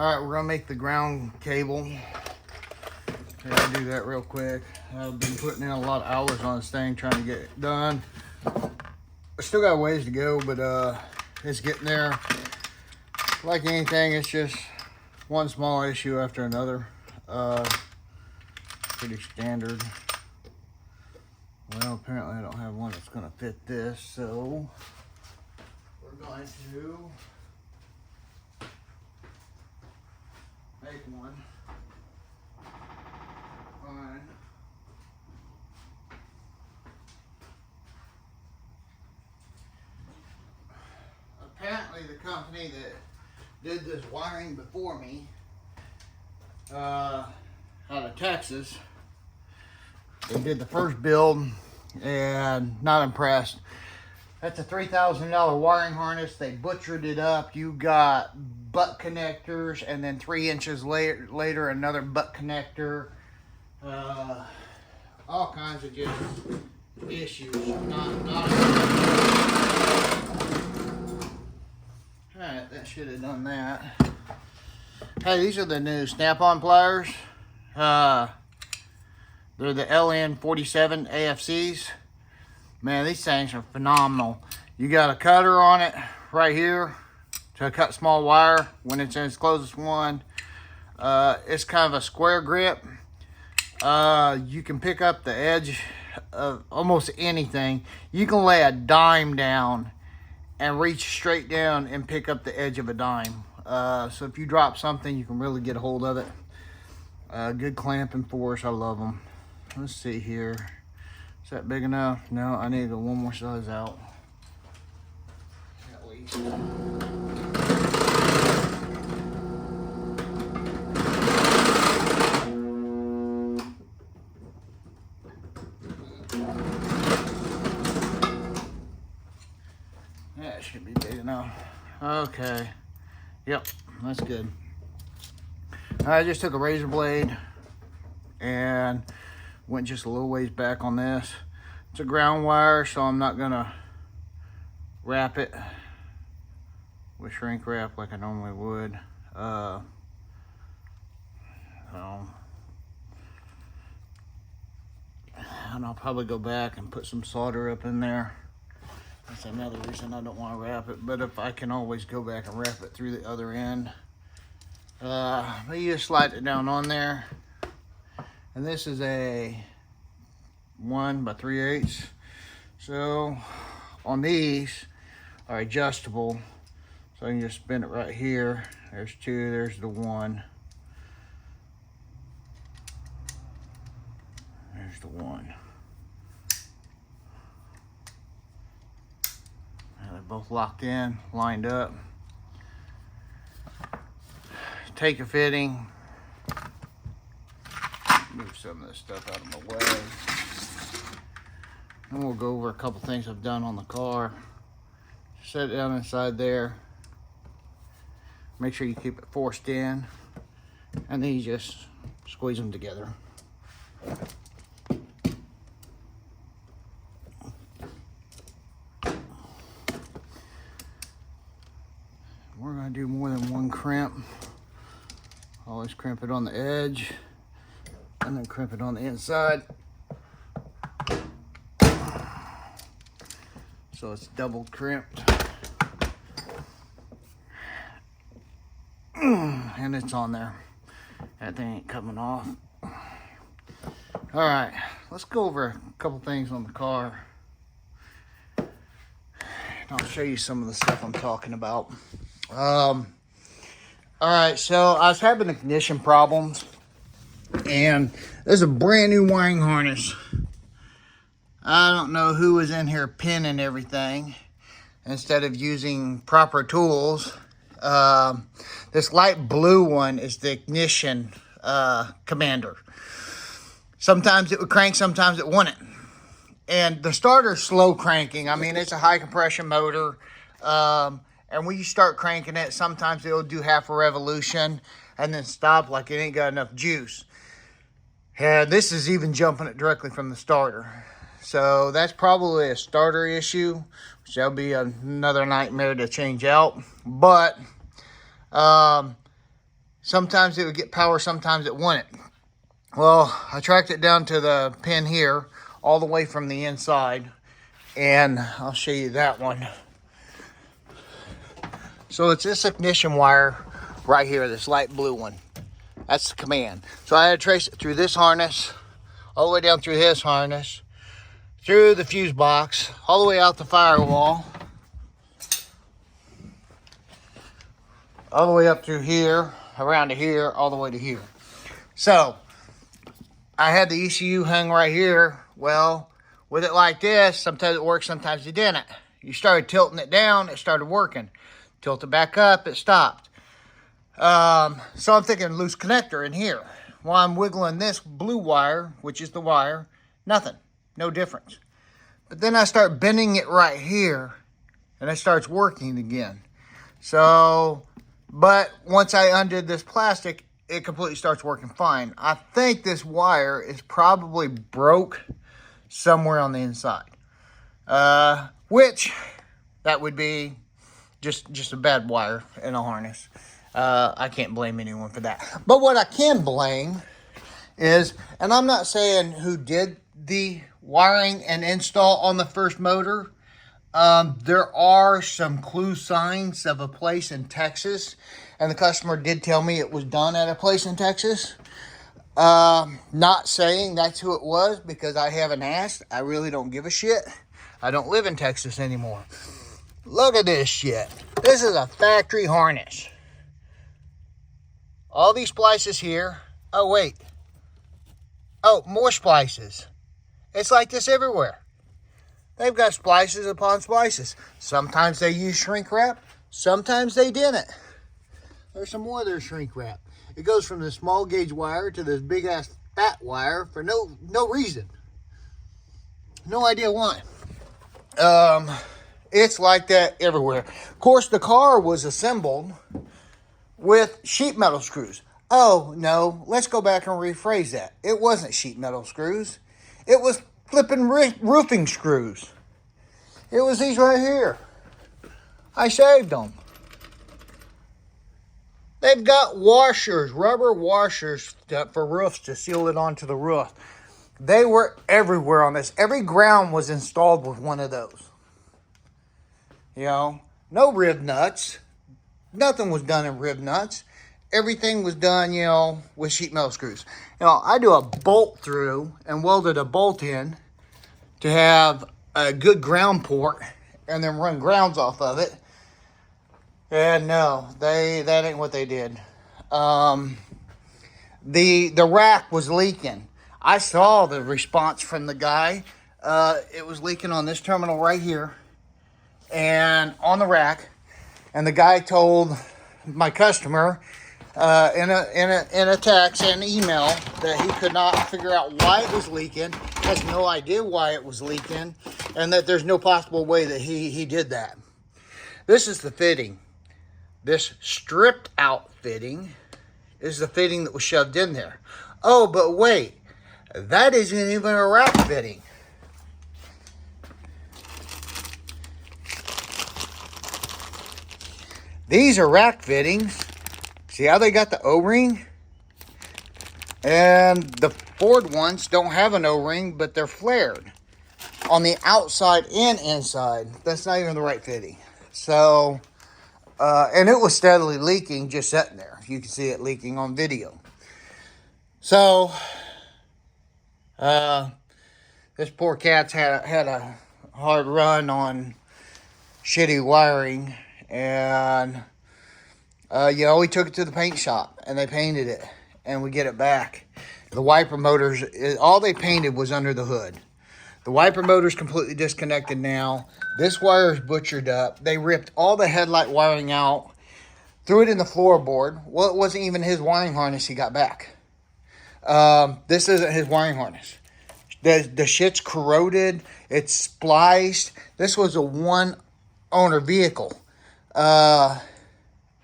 All right, we're gonna make the ground cable. I'll do that real quick. I've been putting in a lot of hours on this thing trying to get it done. I still got a ways to go, but it's getting there. Like anything, it's just one small issue after another. Pretty standard. Well, apparently I don't have one that's gonna fit this, so we're going to make one. Fine. Apparently the company that did this wiring before me out of Texas, they did the first build and not impressed. That's a $3,000 wiring harness. They butchered it up. You got butt connectors, and then 3 inches later another butt connector. All kinds of just issues. Alright, that should have done that. Hey, these are the new Snap-on pliers. They're the LN47 AFCs. Man, these things are phenomenal. You got a cutter on it right here to cut small wire when it's in its closest one. It's kind of a square grip. You can pick up the edge of almost anything. You can lay a dime down and reach straight down and pick up the edge of a dime. So if you drop something, you can really get a hold of it. Good clamping force. I love them. Let's see here. Is that big enough? No, I need to go one more size out. At least. That should be big enough. Okay. Yep, that's good. I just took a razor blade and went just a little ways back on this. It's a ground wire, so I'm not gonna wrap it with shrink wrap like I normally would. And I'll probably go back and put some solder up in there. That's another reason I don't want to wrap it, but if I can always go back and wrap it through the other end. But you just slide it down on there. And this is a 1 3/8. So on these are adjustable. So I can just spin it right here. There's 2, there's the 1. There's the 1. And they're both locked in, lined up. Take a fitting. Move some of this stuff out of my way. And we'll go over a couple things I've done on the car. Set it down inside there. Make sure you keep it forced in. And then you just squeeze them together. We're going to do more than one crimp. Always crimp it on the edge. And then crimp it on the inside. So it's double crimped. And it's on there. That thing ain't coming off. Alright, let's go over a couple things on the car. And I'll show you some of the stuff I'm talking about. Alright, so I was having ignition problems. And there's a brand new wiring harness. I don't know who was in here pinning everything instead of using proper tools. This light blue one is the ignition commander. Sometimes it would crank, sometimes it wouldn't. And the starter's slow cranking. I mean, it's a high compression motor. And when you start cranking it, sometimes it'll do half a revolution and then stop like it ain't got enough juice. And this is even jumping it directly from the starter. So that's probably a starter issue, which that'll be another nightmare to change out. But Sometimes it would get power, sometimes it wouldn't. Well, I tracked it down to the pin here, all the way from the inside, and I'll show you that one. So it's this ignition wire right here, this light blue one. That's the command. So I had to trace it through this harness, all the way down through this harness, through the fuse box, all the way out the firewall, all the way up through here, around to here, all the way to here. So I had the ECU hung right here. Well, with it like this, sometimes it worked, sometimes it didn't. You started tilting it down, it started working. Tilt it back up, it stopped. So I'm thinking loose connector in here. While I'm wiggling this blue wire, which is the wire, nothing, no difference. But then I start bending it right here, and it starts working again. So, but once I undid this plastic, it completely starts working fine. I think this wire is probably broke somewhere on the inside. Which, that would be just a bad wire in a harness. I can't blame anyone for that. But what I can blame is, and I'm not saying who did the wiring and install on the first motor. There are some clue signs of a place in Texas, and the customer did tell me it was done at a place in Texas. Not saying that's who it was, because I haven't asked. I really don't give a shit. I don't live in Texas anymore. Look at this shit. This is a factory harness. All these splices here. Oh, wait. Oh, more splices. It's like this everywhere. They've got splices upon splices. Sometimes they use shrink wrap. Sometimes they didn't. There's some more of their shrink wrap. It goes from the small gauge wire to this big ass fat wire for no reason. No idea why. It's like that everywhere. Of course, the car was assembled with sheet metal screws. Oh, no, let's go back and rephrase that. It wasn't sheet metal screws. It was flipping roofing screws. It was these right here. I saved them. They've got washers, rubber washers for roofs to seal it onto the roof. They were everywhere on this. Every ground was installed with one of those. You know, no rib nuts. Nothing was done in rib nuts. Everything was done, you know, with sheet metal screws. You know, I do a bolt through and welded a bolt in to have a good ground port and then run grounds off of it. And no, that ain't what they did. The rack was leaking. I saw the response from the guy. It was leaking on this terminal right here and on the rack. And the guy told my customer in a text and email that he could not figure out why it was leaking, has no idea why it was leaking, and that there's no possible way that he did that. This is the fitting. This stripped out fitting is the fitting that was shoved in there. Oh, but wait, that isn't even a rack fitting. These are rack fittings. See how they got the O-ring? And the Ford ones don't have an O-ring, but they're flared on the outside and inside. That's not even the right fitting. So, and it was steadily leaking just sitting there. You can see it leaking on video. So, this poor cat's had a hard run on shitty wiring. And, you know, we took it to the paint shop and they painted it and we get it back. The wiper motors, all they painted was under the hood. The wiper motor's completely disconnected now. This wire is butchered up. They ripped all the headlight wiring out, threw it in the floorboard. Well, it wasn't even his wiring harness he got back. This isn't his wiring harness. The shit's corroded. It's spliced. This was a one-owner vehicle.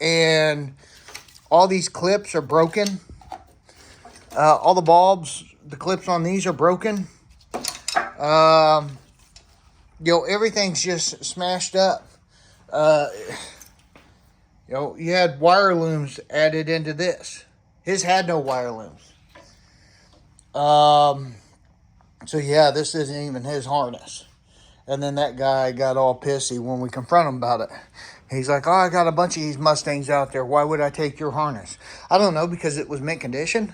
And all these clips are broken. All the bulbs, the clips on these are broken. You know, everything's just smashed up. You You know, you had wire looms added into this. His had no wire looms. So yeah, this isn't even his harness. And then that guy got all pissy when we confront him about it. He's like, oh, I got a bunch of these Mustangs out there. Why would I take your harness? I don't know, because it was mint condition.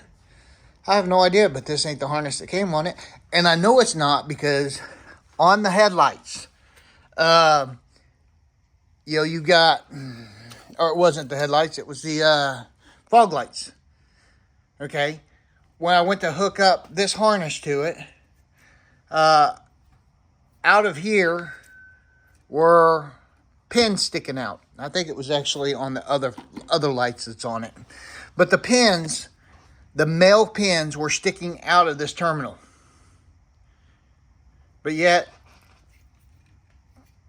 I have no idea, but this ain't the harness that came on it. And I know it's not because on the headlights, you got, or it wasn't the headlights, it was the fog lights. Okay. When I went to hook up this harness to it, out of here were pins sticking out. I think it was actually on the other lights that's on it. But the pins, the male pins were sticking out of this terminal. But yet,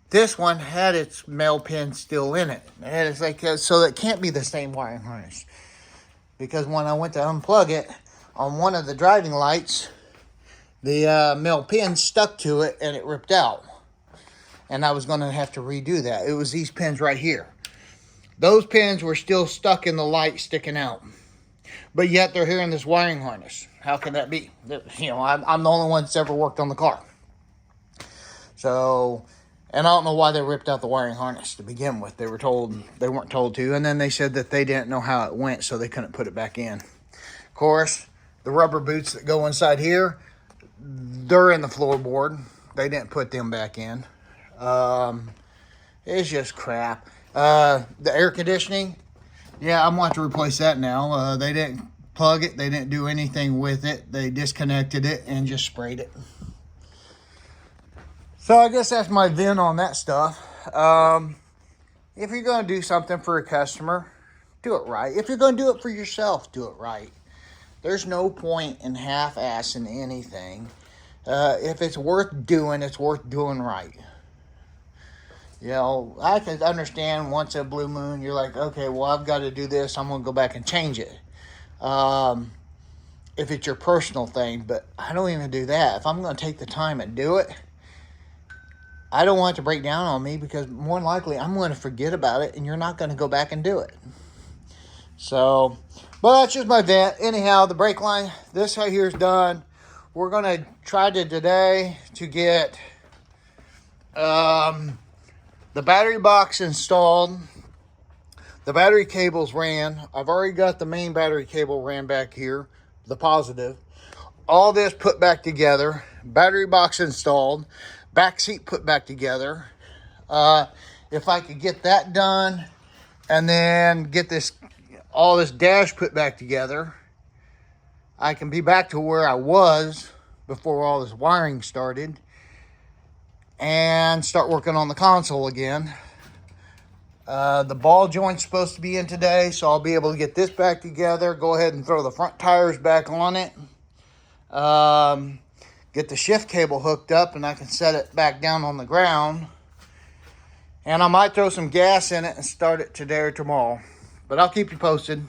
this one had its male pin still in it. And it's like, so it can't be the same wiring harness. Because when I went to unplug it, on one of the driving lights, the male pin stuck to it and it ripped out. And I was going to have to redo that. It was these pins right here. Those pins were still stuck in the light sticking out. But yet they're here in this wiring harness. How can that be? You know, I'm the only one that's ever worked on the car. So, and I don't know why they ripped out the wiring harness to begin with. They weren't told to. And then they said that they didn't know how it went, so they couldn't put it back in. Of course, the rubber boots that go inside here, they're in the floorboard. They didn't put them back in. It's just crap. The air conditioning, yeah, I'm going to have to replace that now. They didn't plug it. They didn't do anything with it. They disconnected it and just sprayed it. So I guess that's my vent on that stuff. If you're going to do something for a customer, do it right. If you're going to do it for yourself, do it right. There's no point in half-assing anything. If it's worth doing, it's worth doing right. You know, I can understand once a blue moon, you're like, okay, well, I've got to do this. I'm going to go back and change it. If it's your personal thing, but I don't even do that. If I'm going to take the time and do it, I don't want it to break down on me because more than likely I'm going to forget about it and you're not going to go back and do it. So, but that's just my vent. Anyhow, the brake line, this right here is done. We're going to try today to get the battery box installed. The battery cables ran. I've already got the main battery cable ran back here, the positive. All this put back together. Battery box installed. Back seat put back together. If I could get that done and then get all this dash put back together, I can be back to where I was before all this wiring started and start working on the console again. The ball joint's supposed to be in today, so I'll be able to get this back together, go ahead and throw the front tires back on it, get the shift cable hooked up, and I can set it back down on the ground. And I might throw some gas in it and start it today or tomorrow. But I'll keep you posted.